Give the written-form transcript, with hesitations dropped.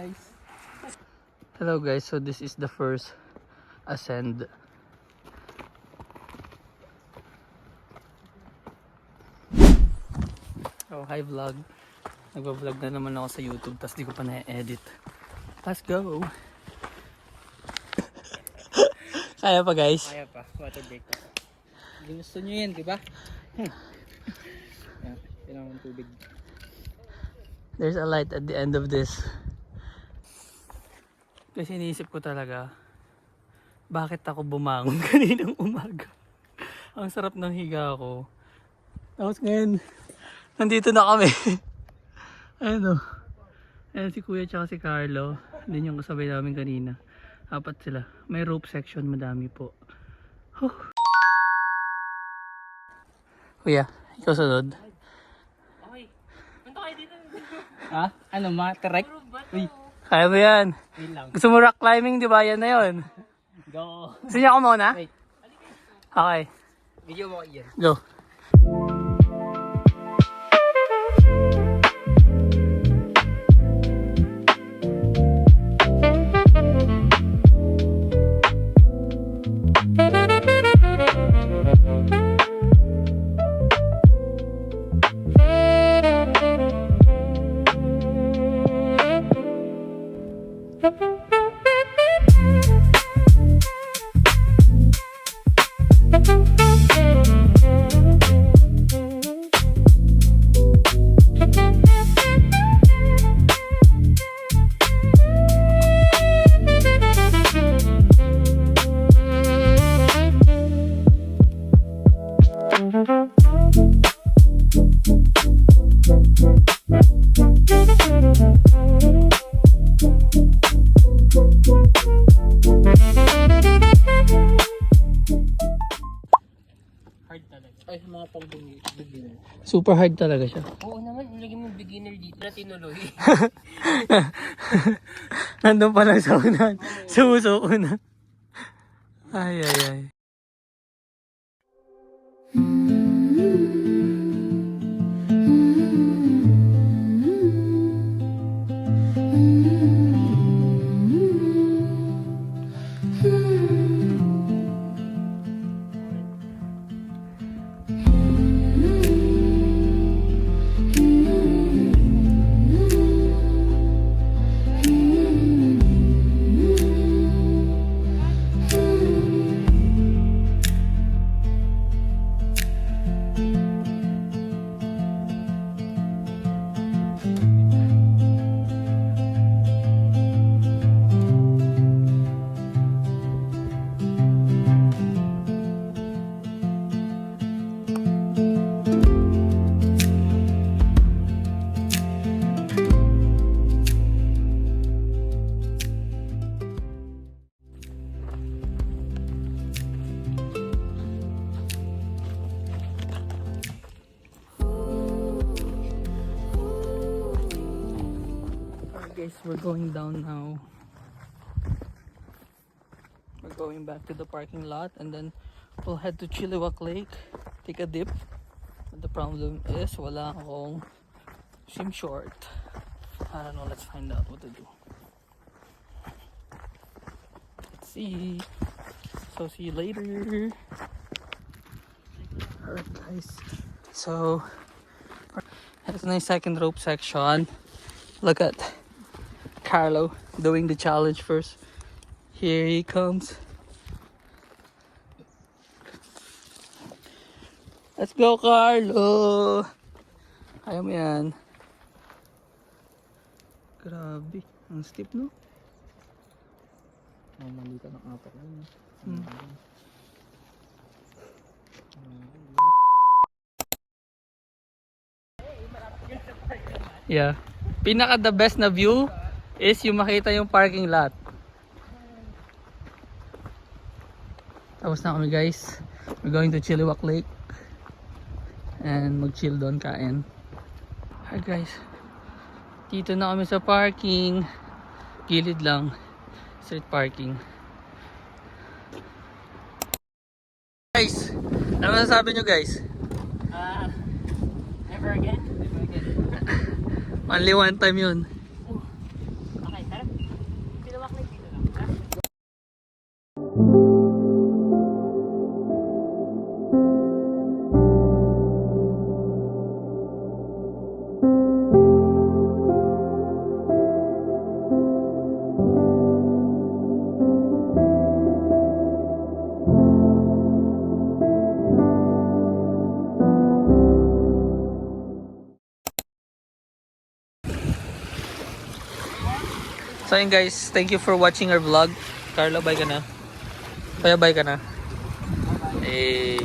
guys. Hello guys, so this is the first ascend. Oh, hi vlog. Nagba-vlog na naman ako sa YouTube tapos di ko pa na-edit. Let's go! Kaya pa guys? Kaya pa, water break pa. Ginusto nyo yan, di ba? Yan, kailangan ng tubig. There's a light at the end of this. Kasi iniisip ko talaga, bakit ako bumangon kaninang umaga? Ang sarap ng higa ko. Tapos ngayon, nandito na kami. Ayun o. Ayun si Kuya tsaka si Carlo. Din yung kasabay namin kanina. Apat sila. May rope section, madami po. Huh. Kuya, ikaw sunod. Okay. Punta kayo dito. Ha? Ano, ma-trek? Uy, Kaya mo yan. wait lang. Gusto mo rock climbing, di ba? Yan na yun. Go. Gusto niya ako muna? Wait, Okay, video mo kayo yan. go. Hard talaga. Ay, mga pang-beginner. Super hard talaga siya. Oo naman, nilagay mo beginner dito na tinuloy. Nandun pa lang sa unan. Sumusuko na. Ay, ay, ay. Guys, we're going down now. We're going back to the parking lot and then we'll head to Chilliwack Lake, take a dip. But the problem is wala akong swim short. I don't know, let's find out what to do. Let's see. So see you later. Alright guys. So here's my second rope section. Look at Carlo doing the challenge first. Here he comes. Let's go, Carlo! Kaya mo yan. Grabe. Ang steep, no? Oh, mali ka ng apat lang. Yeah. Pinaka the best na view is yung makita yung parking lot. Tapos na kami guys. We're going to Chilliwack Lake. And mag-chill doon, kain. Hi guys. Dito na kami sa parking. Gilid lang. Street parking. Guys, ano masasabi nyo guys? Never again. Never again. Only one time yun. Okay, tara. So yun guys, thank you for watching our vlog. Carlo, bye ka na. Kaya bye ka na. Hey.